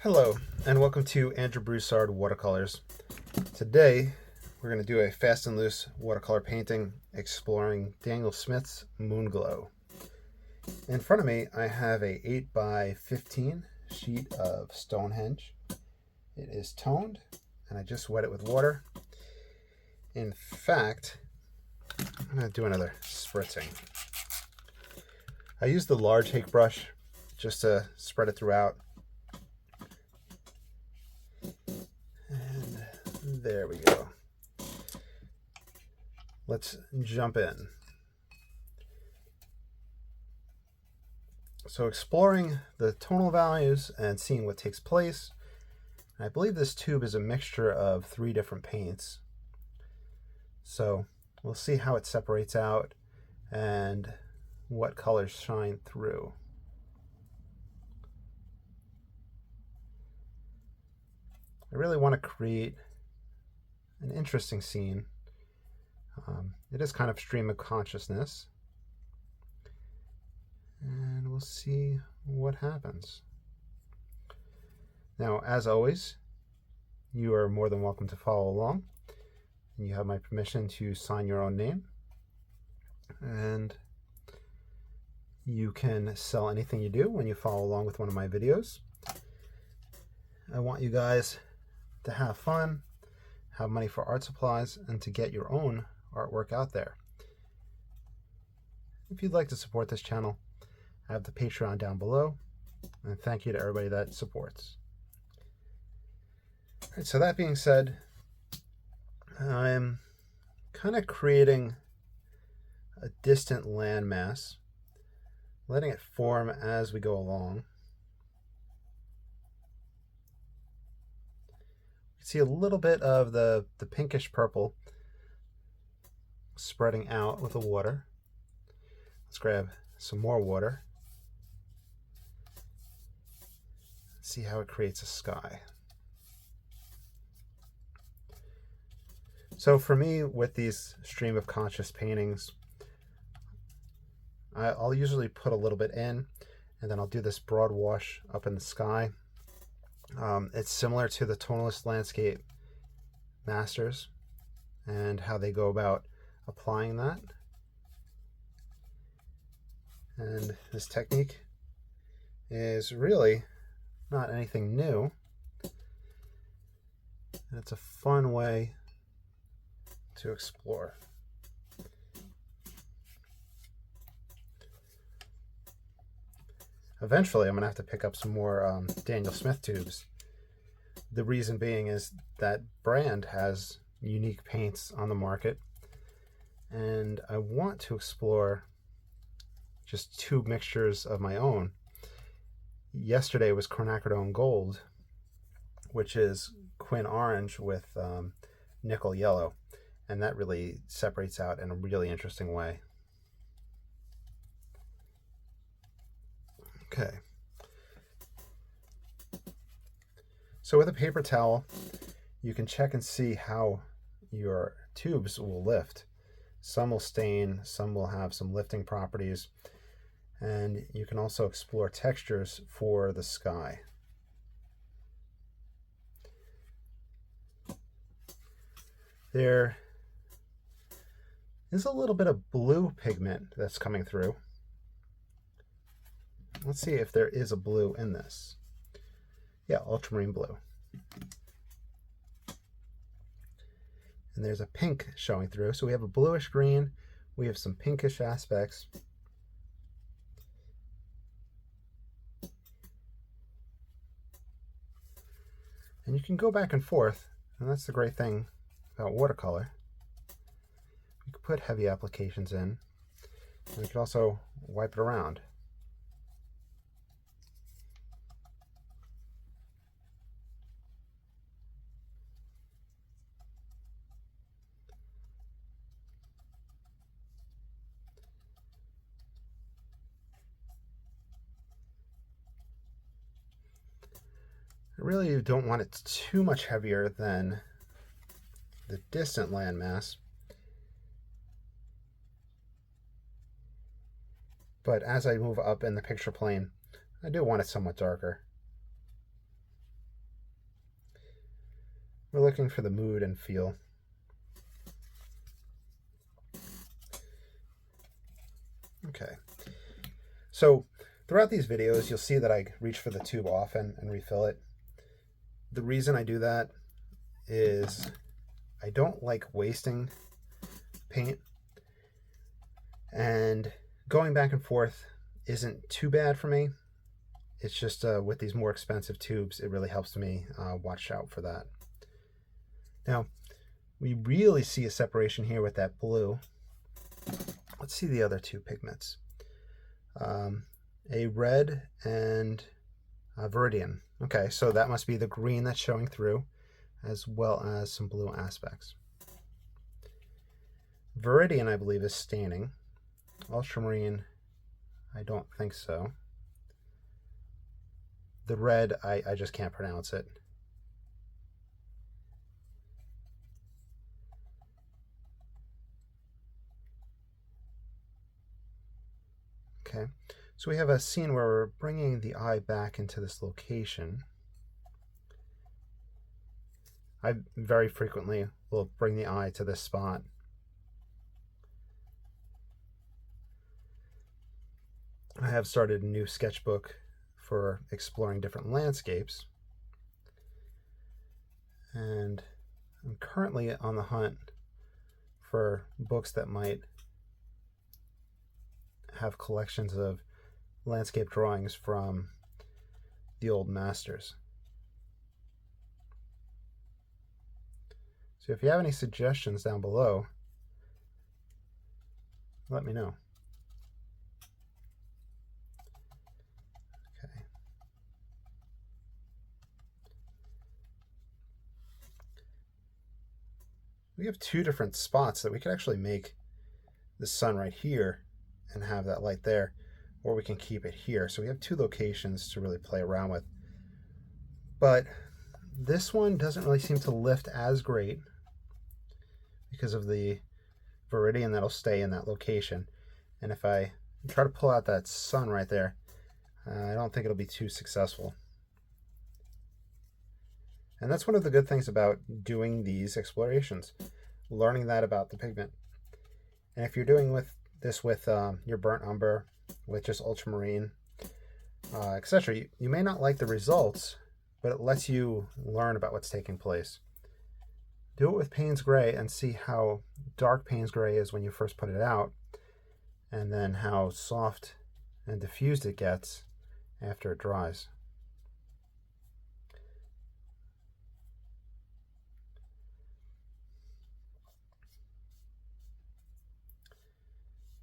Hello, and welcome to Andrew Broussard Watercolors. Today, we're going to do a fast and loose watercolor painting exploring Daniel Smith's Moonglow. In front of me, I have a 8x15 sheet of Stonehenge. It is toned, and I just wet it with water. In fact, I'm going to do another spritzing. I used the large Hake brush just to spread it throughout. And there we go. Let's jump in. So exploring the tonal values and seeing what takes place. I believe this tube is a mixture of 3 different paints. So we'll see how it separates out and what colors shine through. I really want to create an interesting scene. It is kind of stream of consciousness. And we'll see what happens. Now, as always, you are more than welcome to follow along. And you have my permission to sign your own name. And you can sell anything you do when you follow along with one of my videos. I want you guys to have fun, have money for art supplies, and to get your own artwork out there. If you'd like to support this channel, I have the Patreon down below, and thank you to everybody that supports. All right, so that being said, I'm kind of creating a distant landmass, letting it form as we go along. See a little bit of the pinkish purple spreading out with the water. Let's grab some more water. See how it creates a sky. So for me, with these stream of conscious paintings, I'll usually put a little bit in, and then I'll do this broad wash up in the sky. It's similar to the Tonalist Landscape Masters and how they go about applying that. And this technique is really not anything new. And it's a fun way to explore. Eventually, I'm going to have to pick up some more Daniel Smith tubes. The reason being is that brand has unique paints on the market, and I want to explore just 2 mixtures of my own. Yesterday was quinacridone gold, which is quin orange with nickel yellow, and that really separates out in a really interesting way. Okay. So with a paper towel, you can check and see how your tubes will lift. Some will stain, some will have some lifting properties, and you can also explore textures for the sky. There is a little bit of blue pigment that's coming through. Let's see if there is a blue in this. Yeah, ultramarine blue. And there's a pink showing through. So we have a bluish green, we have some pinkish aspects. And you can go back and forth, and that's the great thing about watercolor. You can put heavy applications in, and you can also wipe it around. I really don't want it too much heavier than the distant landmass. But as I move up in the picture plane, I do want it somewhat darker. we're looking for the mood and feel. Okay. So throughout these videos, you'll see that I reach for the tube often and refill it. The reason I do that is I don't like wasting paint, and going back and forth isn't too bad for me. It's just with these more expensive tubes, it really helps me watch out for that. Now, we really see a separation here with that blue. Let's see the other two pigments. A red and a Viridian. Okay, so that must be the green that's showing through, as well as some blue aspects. Viridian, I believe, is staining. Ultramarine, I don't think so. The red, I just can't pronounce it. Okay, so we have a scene where we're bringing the eye back into this location. I very frequently will bring the eye to this spot. I have started a new sketchbook for exploring different landscapes, and I'm currently on the hunt for books that might have collections of landscape drawings from the old masters. So if you have any suggestions down below, let me know. Okay. We have two different spots that we could actually make the sun right here and have that light there, or we can keep it here. So we have two locations to really play around with. But this one doesn't really seem to lift as great because of the Viridian that'll stay in that location. And if I try to pull out that sun right there, I don't think it'll be too successful. And that's one of the good things about doing these explorations, learning that about the pigment. And if you're doing this with your burnt umber, with just ultramarine, etc., you may not like the results, but it lets you learn about what's taking place. Do it with Payne's Gray and see how dark Payne's Gray is when you first put it out, and then how soft and diffused it gets after it dries.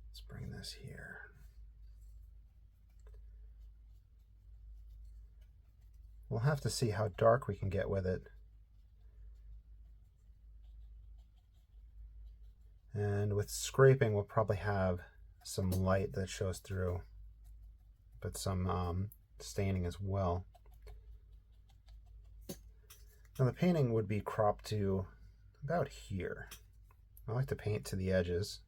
Let's bring this here. We'll have to see how dark we can get with it. And with scraping, we'll probably have some light that shows through, but some staining as well. Now the painting would be cropped to about here. I like to paint to the edges.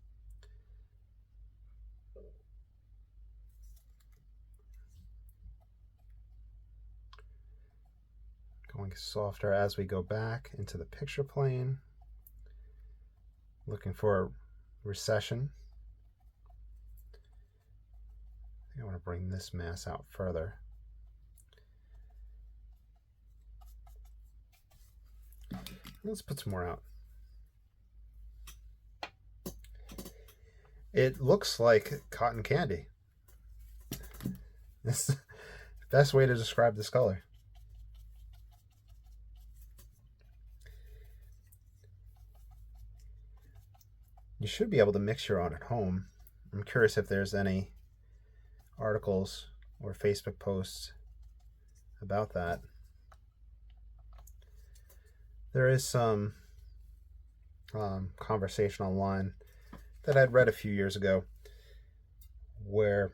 Going softer as we go back into the picture plane. Looking for recession. I think I want to bring this mass out further. Let's put some more out. It looks like cotton candy. That's the best way to describe this color. You should be able to mix your own at home. I'm curious if there's any articles or Facebook posts about that. There is some conversation online that I'd read a few years ago where,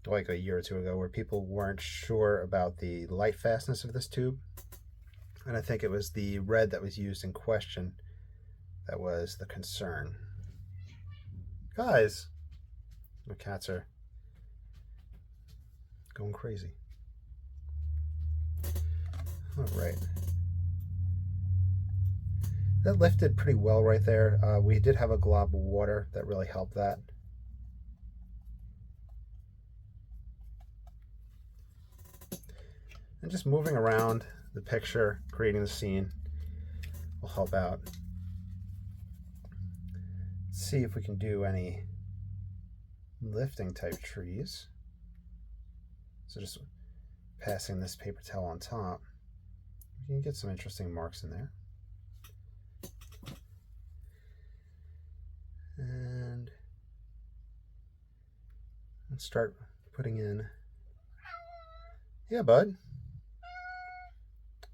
like a year or two ago, where people weren't sure about the light fastness of this tube. And I think it was the red that was used in question that was the concern. Guys, my cats are going crazy. All right. That lifted pretty well right there. We did have a glob of water that really helped that. And just moving around the picture, creating the scene, will help out. Let's see if we can do any lifting type trees. So just passing this paper towel on top, you can get some interesting marks in there. And let's start putting in, yeah, bud.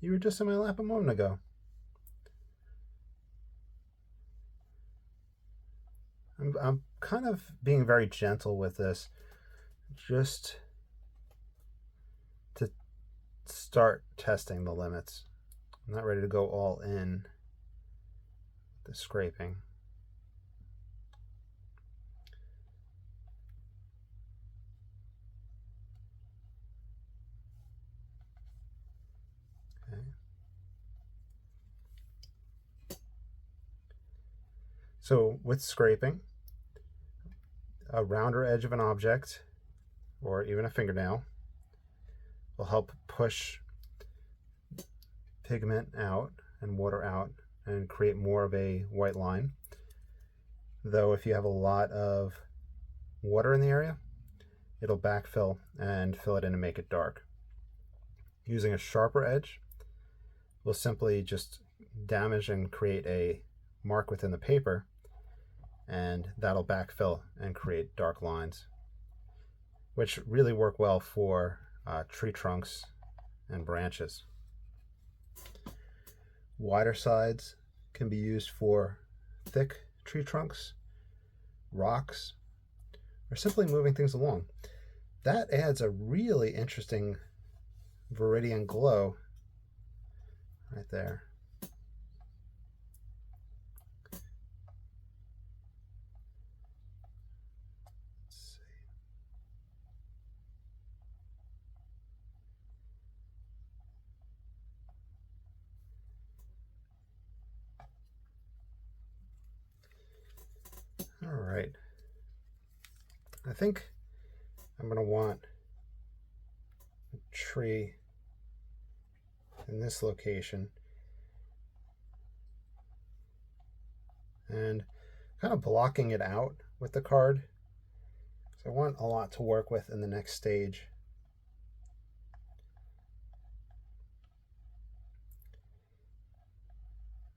You were just in my lap a moment ago. I'm kind of being very gentle with this, just to start testing the limits. I'm not ready to go all in with the scraping. Okay. So with scraping, a rounder edge of an object or even a fingernail will help push pigment out and water out and create more of a white line. Though if you have a lot of water in the area, it'll backfill and fill it in and make it dark. Using a sharper edge will simply just damage and create a mark within the paper, and that'll backfill and create dark lines, which really work well for tree trunks and branches. Wider sides can be used for thick tree trunks, rocks, or simply moving things along. That adds a really interesting viridian glow right there. All right, I think I'm going to want a tree in this location and kind of blocking it out with the card. So I want a lot to work with in the next stage.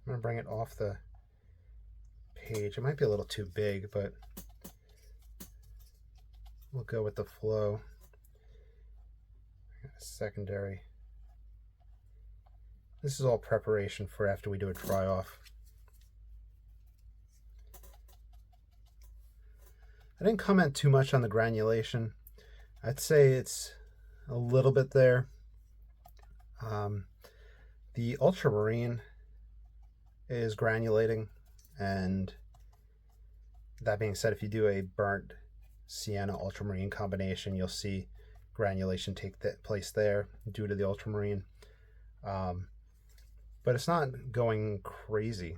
I'm going to bring it off the page. It might be a little too big, but we'll go with the flow. Secondary. This is all preparation for after we do a dry off. I didn't comment too much on the granulation. I'd say it's a little bit there. The ultramarine is granulating, and that being said, if you do a burnt sienna ultramarine combination, you'll see granulation take place there due to the ultramarine. But it's not going crazy.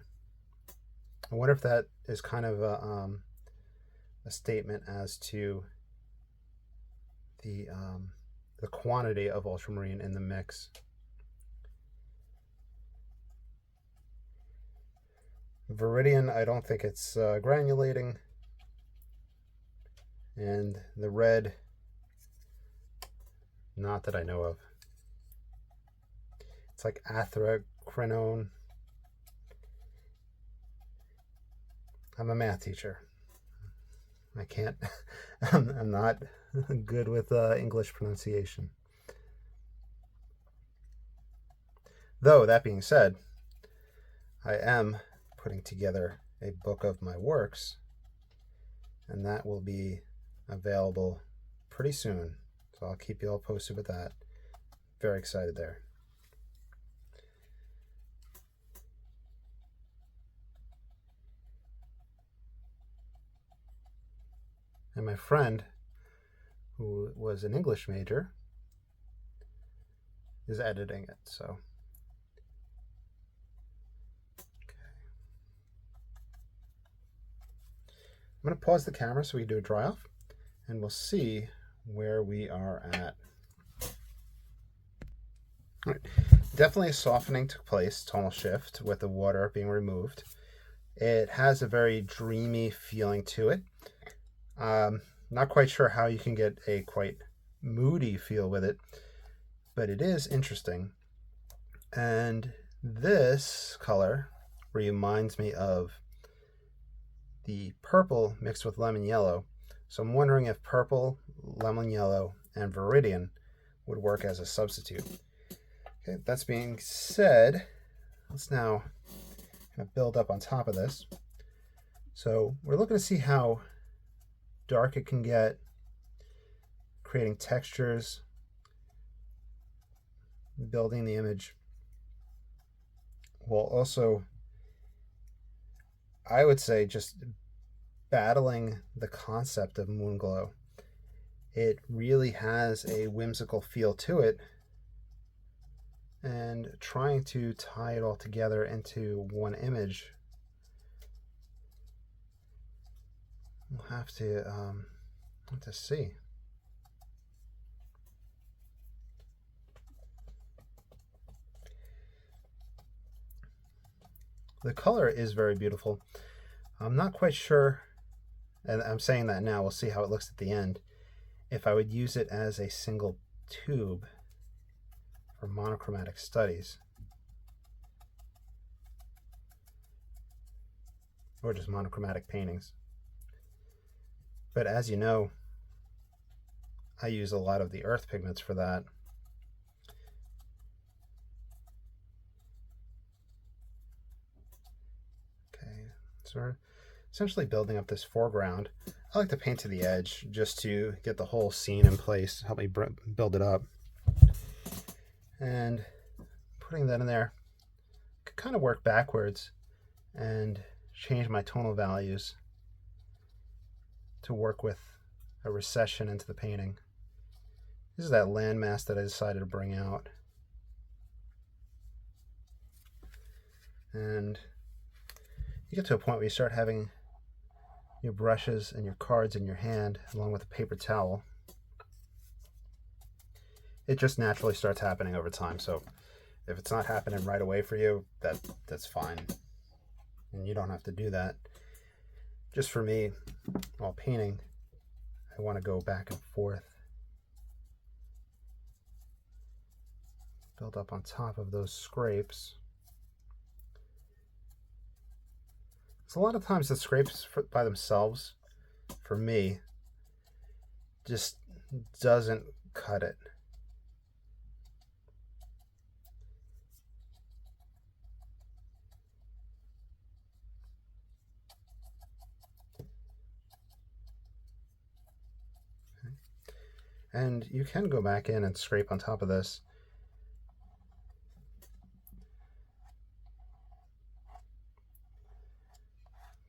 I wonder if that is kind of a statement as to the quantity of ultramarine in the mix. Viridian, I don't think it's granulating, and the red, not that I know of. It's like anthracrinone. I'm a math teacher. I can't, I'm not good with English pronunciation. Though, that being said, I am putting together a book of my works, and that will be available pretty soon. So I'll keep you all posted with that. Very excited there. And my friend, who was an English major, is editing it, so. Okay. I'm going to pause the camera so we can do a dry off, and we'll see where we are at. All right. Definitely a softening took place, tonal shift, with the water being removed. It has a very dreamy feeling to it. Not quite sure how you can get a quite moody feel with it, but it is interesting. And this color reminds me of the purple mixed with lemon yellow. So I'm wondering if purple, lemon yellow, and viridian would work as a substitute. Okay, that's being said, let's now kind of build up on top of this. So we're looking to see how dark it can get, creating textures, building the image, while also, I would say, just battling the concept of Moonglow. It really has a whimsical feel to it, and trying to tie it all together into one image, we'll have to see. The color is very beautiful. I'm not quite sure, and I'm saying that now, we'll see how it looks at the end, if I would use it as a single tube for monochromatic studies, or just monochromatic paintings. But as you know, I use a lot of the earth pigments for that. Okay, so we're essentially building up this foreground. I like to paint to the edge just to get the whole scene in place, help me build it up. And putting that in there, I could kind of work backwards and change my tonal values to work with a recession into the painting. This is that landmass that I decided to bring out. And you get to a point where you start having your brushes and your cards in your hand along with a paper towel. It just naturally starts happening over time. So if it's not happening right away for you, that's fine. And you don't have to do that. Just for me, while painting, I want to go back and forth. Build up on top of those scrapes. So a lot of times the scrapes by themselves, for me, just doesn't cut it. And you can go back in and scrape on top of this.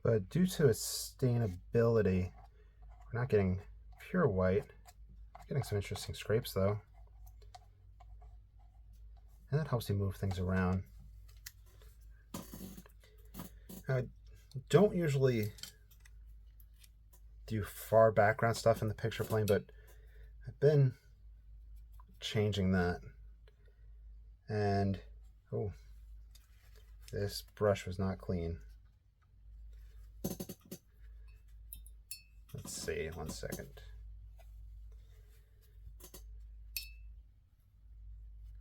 But due to its stainability, we're not getting pure white. Getting some interesting scrapes though. And that helps you move things around. Now, I don't usually do far background stuff in the picture plane, but I've been changing that. And, oh, this brush was not clean. Let's see, 1 second.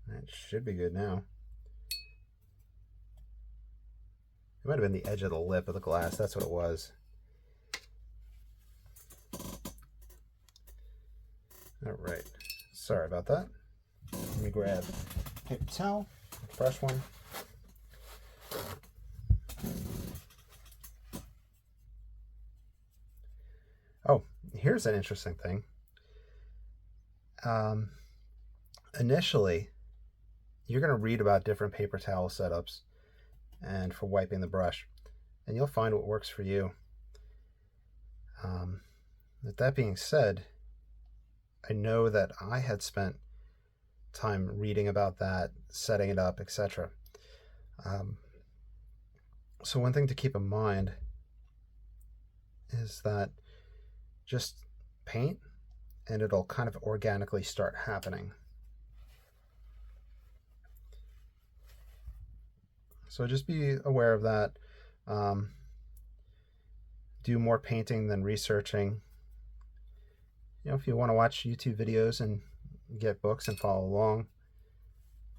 That should be good now. It might have been the edge of the lip of the glass, that's what it was. All right, sorry about that. Let me grab a paper towel, a fresh one. Oh, here's an interesting thing. Initially, you're going to read about different paper towel setups and for wiping the brush, and you'll find what works for you. With that being said, I know that I had spent time reading about that, setting it up, etc. So one thing to keep in mind is that just paint and it'll kind of organically start happening. So just be aware of that. Do more painting than researching. If you want to watch YouTube videos and get books and follow along,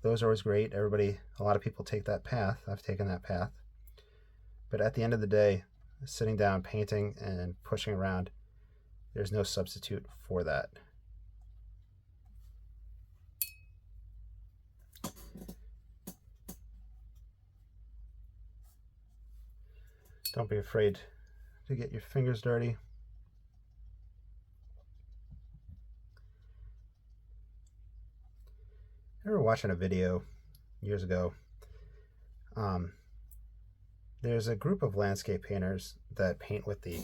those are always great. A lot of people take that path. I've taken that path. But at the end of the day, sitting down, painting, and pushing around, there's no substitute for that. Don't be afraid to get your fingers dirty. I remember watching a video years ago. There's a group of landscape painters that paint with the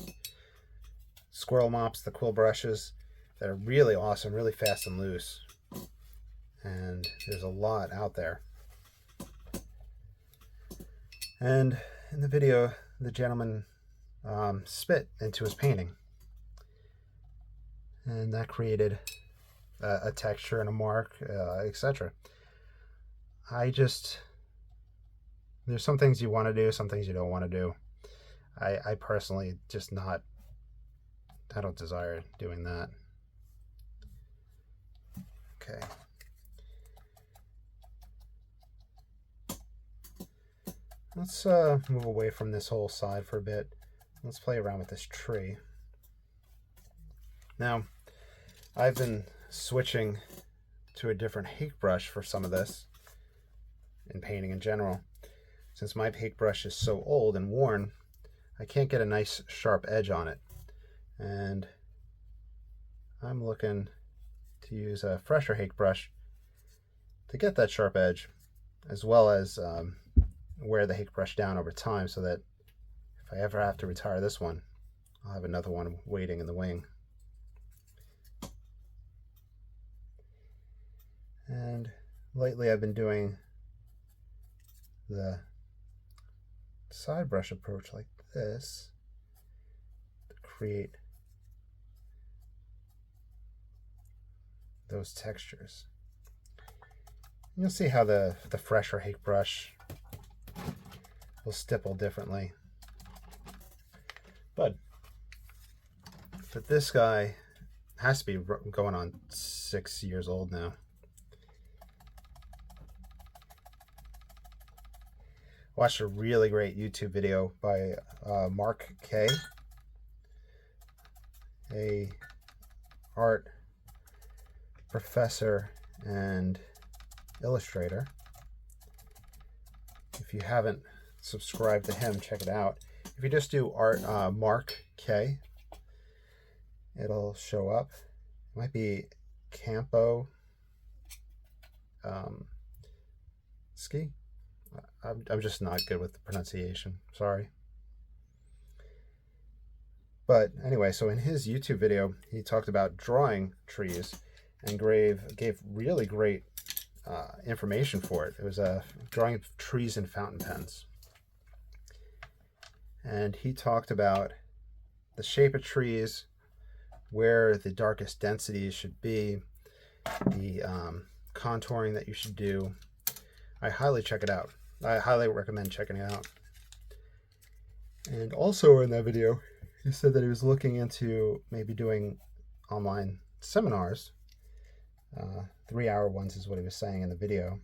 squirrel mops, the quill brushes, that are really awesome, really fast and loose. And there's a lot out there. And in the video, the gentleman spit into his painting. And that created a texture and a mark, etc. There's some things you want to do, some things you don't want to do. I personally I don't desire doing that. Okay. Let's move away from this whole side for a bit. Let's play around with this tree. Now, I've been switching to a different hake brush for some of this in painting in general. Since my paintbrush is so old and worn, I can't get a nice sharp edge on it. And I'm looking to use a fresher hake brush to get that sharp edge, as well as wear the hake brush down over time so that if I ever have to retire this one, I'll have another one waiting in the wing. And lately I've been doing the side brush approach like this to create those textures. You'll see how the fresher hake brush will stipple differently. But this guy has to be going on 6 years old now. Watched a really great YouTube video by Mark K, a art professor and illustrator. If you haven't subscribed to him, check it out. If you just do art Mark K, it'll show up. It might be Campo Ski. I'm just not good with the pronunciation. Sorry. But anyway, so in his YouTube video, he talked about drawing trees and gave really great information for it. It was a drawing of trees in fountain pens. And he talked about the shape of trees, where the darkest densities should be, the contouring that you should do. I highly check it out. I highly recommend checking it out. And also in that video, he said that he was looking into maybe doing online seminars. 3-hour ones is what he was saying in the video.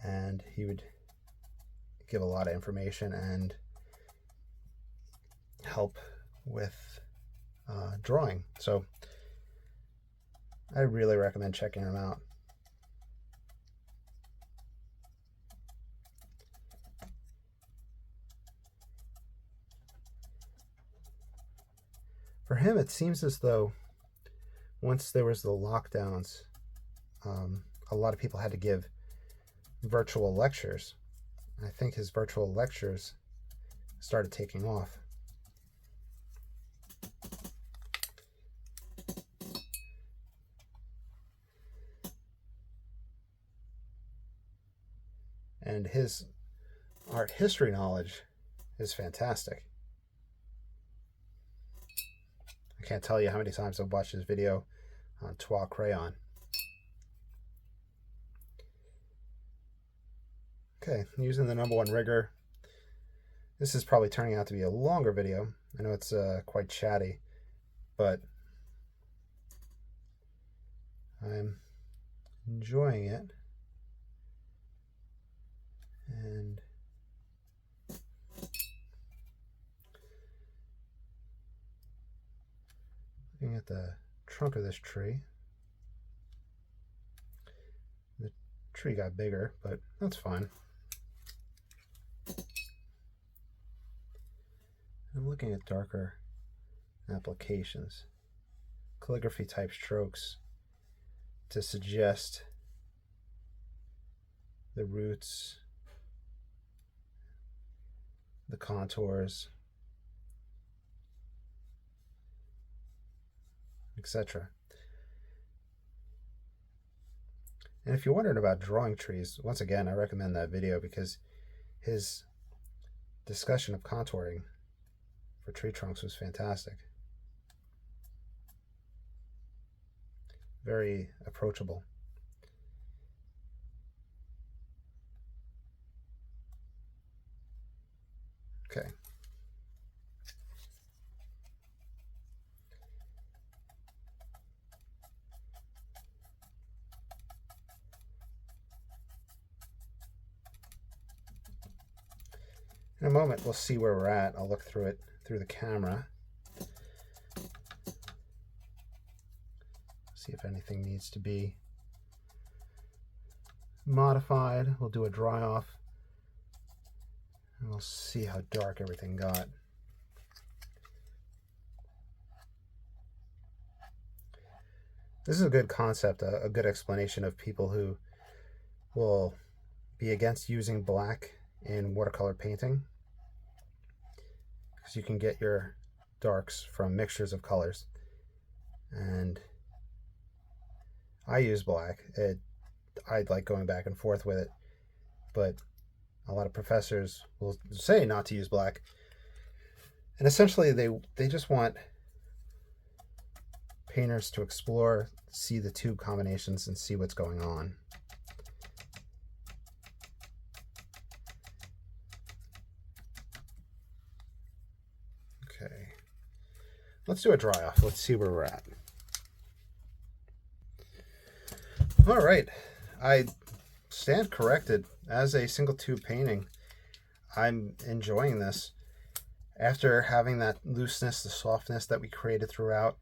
And he would give a lot of information and help with drawing. So I really recommend checking him out. For him, it seems as though once there was the lockdowns, a lot of people had to give virtual lectures. I think his virtual lectures started taking off. And his art history knowledge is fantastic. I can't tell you how many times I've watched this video on Trois Crayon. Okay, I'm using the #1 rigger. This is probably turning out to be a longer video. I know it's quite chatty, but I'm enjoying it. And looking at the trunk of this tree. The tree got bigger, but that's fine. I'm looking at darker applications, calligraphy type strokes to suggest the roots, the contours, etc. And if you're wondering about drawing trees, once again, I recommend that video because his discussion of contouring for tree trunks was fantastic. Very approachable. Okay. In a moment, we'll see where we're at. I'll look through it through the camera. See if anything needs to be modified. We'll do a dry off and we'll see how dark everything got. This is a good concept, a good explanation of people who will be against using black in watercolor painting, because you can get your darks from mixtures of colors. And I use black. I like going back and forth with it, but a lot of professors will say not to use black. And essentially they just want painters to explore, see the tube combinations, and see what's going on. Okay, let's do a dry off. Let's see where we're at. All right, I stand corrected. As a single tube painting, I'm enjoying this. After having that looseness, the softness that we created throughout,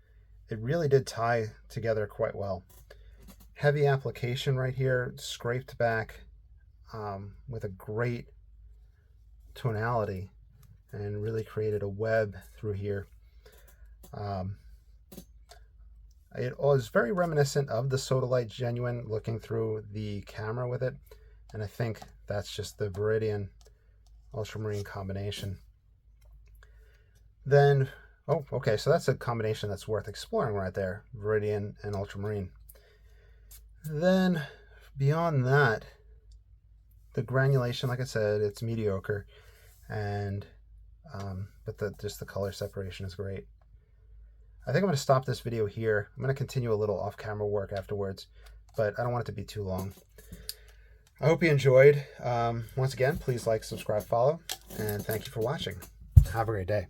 it really did tie together quite well. Heavy application right here, scraped back with a great tonality, and really created a web through here. It was very reminiscent of the Sodalite Genuine looking through the camera with it, and I think that's just the Viridian Ultramarine combination. Then, oh, okay, so that's a combination that's worth exploring right there, Viridian and Ultramarine. Then, beyond that, the granulation, like I said, it's mediocre, and but just the color separation is great. I think I'm going to stop this video here. I'm going to continue a little off-camera work afterwards, but I don't want it to be too long. I hope you enjoyed. Once again, please like, subscribe, follow, and thank you for watching. Have a great day.